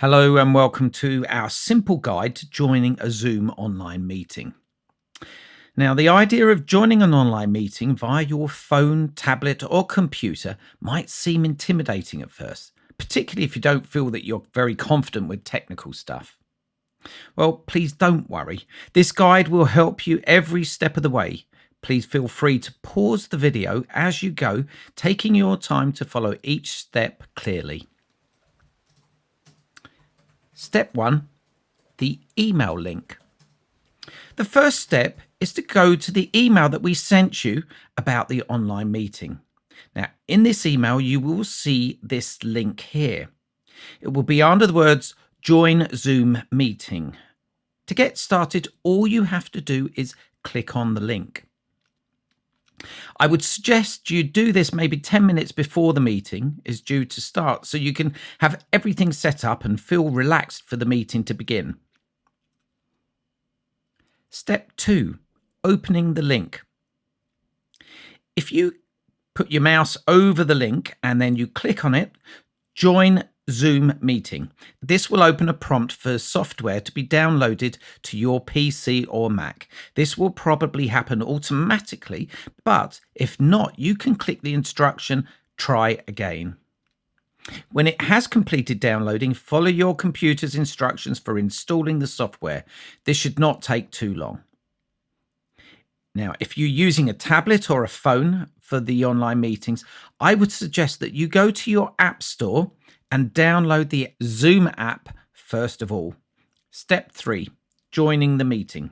Hello and welcome to our simple guide to joining a Zoom online meeting. Now, the idea of joining an online meeting via your phone, tablet, or computer might seem intimidating at first, particularly if you don't feel that you're very confident with technical stuff. Well, please don't worry. This guide will help you every step of the way. Please feel free to pause the video as you go, taking your time to follow each step clearly. Step 1. The email link. The first step is to go to the email that we sent you about the online meeting. Now, in this email, you will see this link here. It will be under the words Join Zoom Meeting. To get started, all you have to do is click on the link. I would suggest you do this maybe 10 minutes before the meeting is due to start so you can have everything set up and feel relaxed for the meeting to begin. Step 2, opening the link. If you put your mouse over the link and then you click on it, join Zoom meeting. This will open a prompt for software to be downloaded to your PC or Mac. This will probably happen automatically, but if not, you can click the instruction, try again. When it has completed downloading, follow your computer's instructions for installing the software. This should not take too long. Now, if you're using a tablet or a phone for the online meetings, I would suggest that you go to your App Store and download the Zoom app first of all. Step 3, joining the meeting.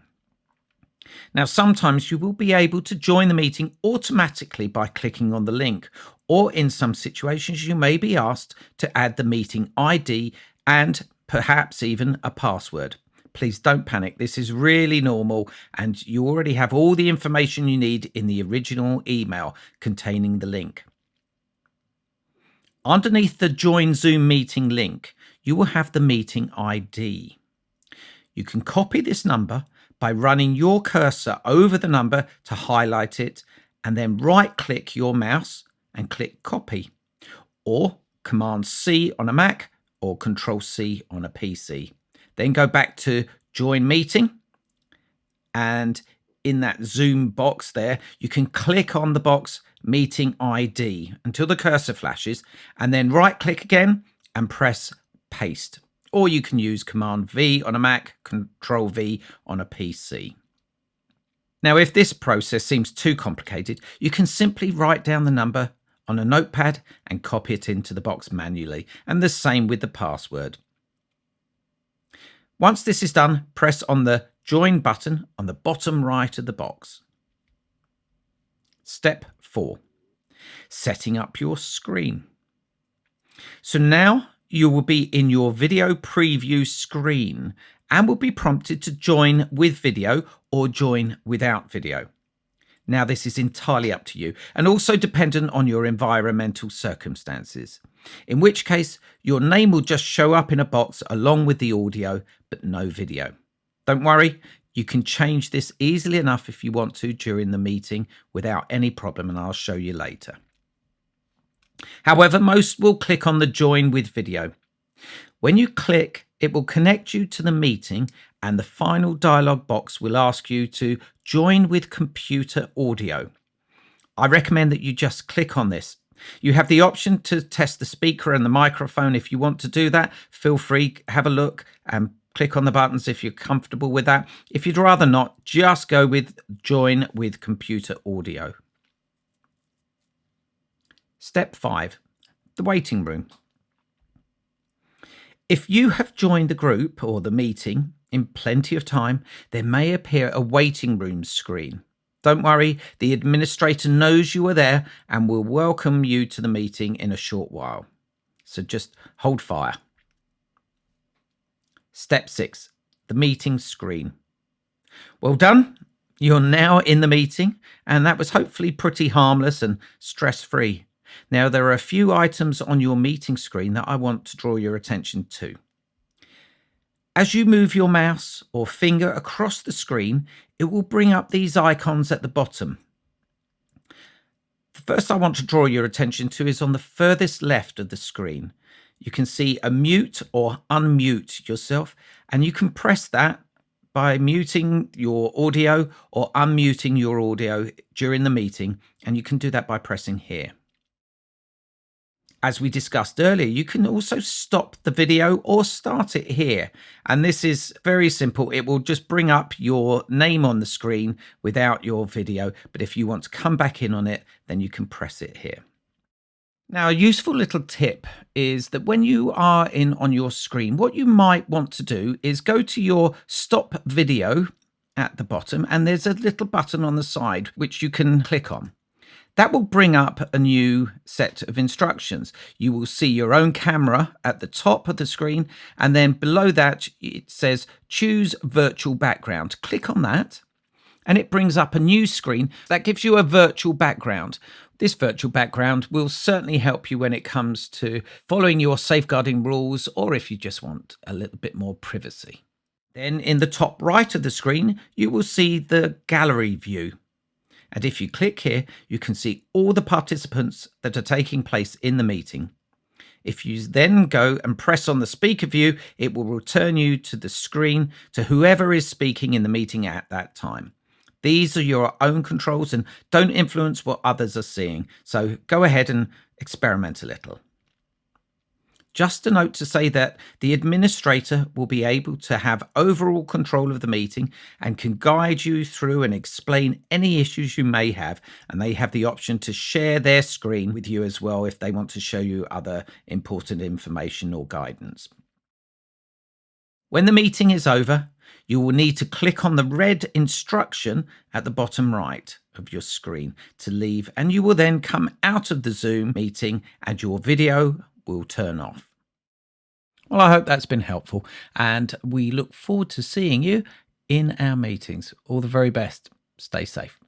Now, sometimes you will be able to join the meeting automatically by clicking on the link, or in some situations you may be asked to add the meeting ID and perhaps even a password. Please don't panic. This is really normal and you already have all the information you need in the original email containing the link. Underneath the Join Zoom Meeting link, you will have the meeting ID. You can copy this number by running your cursor over the number to highlight it and then right-click your mouse and click Copy, or Command C on a Mac or Control C on a PC. Then go back to Join Meeting, and in that Zoom box there, you can click on the box Meeting ID until the cursor flashes, and then right-click again and press Paste. Or you can use Command V on a Mac, Control V on a PC. Now, if this process seems too complicated, you can simply write down the number on a notepad and copy it into the box manually, and the same with the password. Once this is done, press on the Join button on the bottom right of the box. Step 4, setting up your screen. So now you will be in your video preview screen and will be prompted to join with video or join without video. Now, this is entirely up to you and also dependent on your environmental circumstances, in which case your name will just show up in a box along with the audio, but no video. Don't worry, you can change this easily enough if you want to during the meeting without any problem, and I'll show you later. However, most will click on the Join with Video. When you click, it will connect you to the meeting, and the final dialog box will ask you to join with computer audio. I recommend that you just click on this. You have the option to test the speaker and the microphone. If you want to do that, feel free, have a look and click on the buttons if you're comfortable with that. If you'd rather not, just go with join with computer audio. Step 5, the waiting room. If you have joined the group or the meeting in plenty of time, there may appear a waiting room screen. Don't worry, the administrator knows you are there and will welcome you to the meeting in a short while. So just hold fire. Step 6, the meeting screen. Well done. You're now in the meeting, and that was hopefully pretty harmless and stress-free. Now, there are a few items on your meeting screen that I want to draw your attention to. As you move your mouse or finger across the screen, it will bring up these icons at the bottom. The first I want to draw your attention to is on the furthest left of the screen. You can see a mute or unmute yourself, and you can press that by muting your audio or unmuting your audio during the meeting, and you can do that by pressing here. As we discussed earlier, you can also stop the video or start it here. And this is very simple. It will just bring up your name on the screen without your video. But if you want to come back in on it, then you can press it here. Now, a useful little tip is that when you are in on your screen, what you might want to do is go to your stop video at the bottom, and there's a little button on the side which you can click on. That will bring up a new set of instructions. You will see your own camera at the top of the screen, and then below that it says choose virtual background. Click on that, and it brings up a new screen that gives you a virtual background. This virtual background will certainly help you when it comes to following your safeguarding rules, or if you just want a little bit more privacy. Then in the top right of the screen, you will see the gallery view. And if you click here, you can see all the participants that are taking place in the meeting. If you then go and press on the speaker view, it will return you to the screen to whoever is speaking in the meeting at that time. These are your own controls and don't influence what others are seeing. So go ahead and experiment a little. Just a note to say that the administrator will be able to have overall control of the meeting and can guide you through and explain any issues you may have. And they have the option to share their screen with you as well if they want to show you other important information or guidance. When the meeting is over, you will need to click on the red instruction at the bottom right of your screen to leave, and you will then come out of the Zoom meeting and your video will turn off. Well, I hope that's been helpful, and we look forward to seeing you in our meetings. All the very best. Stay safe.